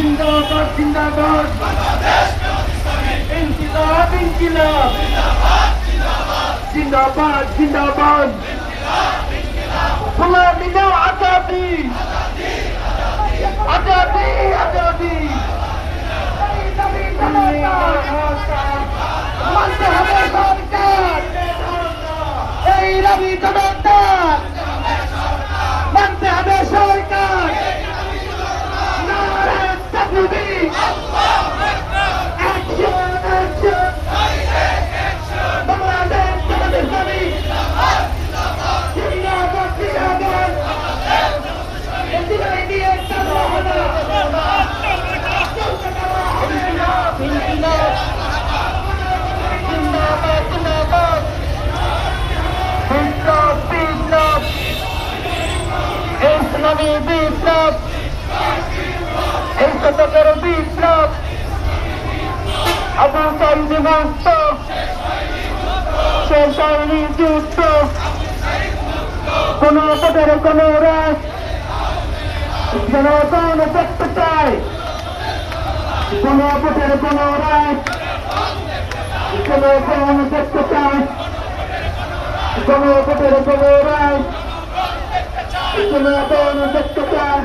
জিন্দাবাদ জিন্দাবাদ ইনকিলাব ইনকিলাব জিন্দাবাদ জিন্দাবাদ গোলামি না আজাদি আজাদি আজাদি মানতে হবে সরকার এই দাবি জনতার মানতে হবে সরকার ইসলামী বিপ্লব এই শতকের বিপ্লব আবু সাইদ মুক্ত শেষ হয়নি যুদ্ধ কোন ভোটের কোন রায় জনগণ দেখতে চায় কোন ভোটের কোন রায় জনগণ দেখতে চায় কোন ভোটের কোন রায় জনগণ দেখতে চায়